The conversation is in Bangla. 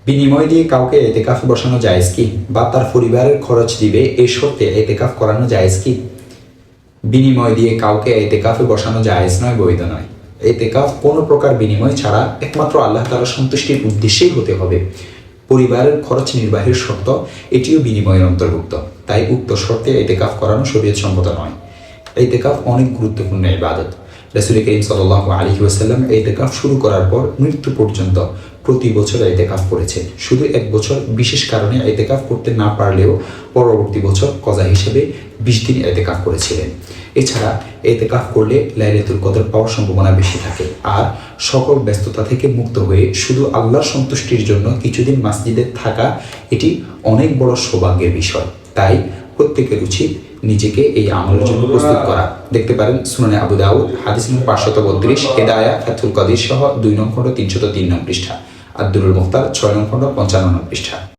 বিনিময় দিয়ে কাউকে এতেকাফে বসানো জায়েজ কি, বা তার পরিবারের খরচ দিবে এই শর্তে এতেকাফ করানো জায়েজ কি? বিনিময় দিয়ে কাউকে এতেকাফে বসানো জায়েজ নয়, বৈধ নয়। এতেকাফ কোনো প্রকার বিনিময় ছাড়া একমাত্র আল্লাহ তাআলার সন্তুষ্টির উদ্দেশ্যেই হতে হবে। পরিবারের খরচ নির্বাহের শর্ত এটিও বিনিময়ের অন্তর্ভুক্ত, তাই উক্ত শর্তে এতেকাফ করানো শরীয়ত সম্মত নয়। এতেকাফ অনেক গুরুত্বপূর্ণ ইবাদত। রাসূল করিম সাল্লাল্লাহু আলাইহি ওয়াসাল্লাম এতেকাফ শুরু করার পর মৃত্যু পর্যন্ত প্রতি বছর এতেকাফ করেছেন। শুধু এক বছর বিশেষ কারণে এতেকাফ করতে না পারলেও পরবর্তী বছর কজা হিসেবে 20 দিন এতেকাফ করেছিলেন। এছাড়া এতেকাফ করলে লাইলাতুল কদর পাওয়ার সম্ভাবনা বেশি থাকে। আর সকল ব্যস্ততা থেকে মুক্ত হয়ে শুধু আল্লাহর সন্তুষ্টির জন্য কিছুদিন মসজিদে থাকা এটি অনেক বড় সৌভাগ্যের বিষয়। তাই প্রত্যেকের উচিত নিজেকে এই আমলের জন্য প্রস্তুত করা। দেখতে পারেন সুনানে আবু দাউদ হাদিস নং 532, হেদায়া ফাতুল কাদির সহ 2 নং খণ্ড 303 নং পৃষ্ঠা, আর দুরুল মুখতার 6 নং খণ্ড 55 নং পৃষ্ঠা।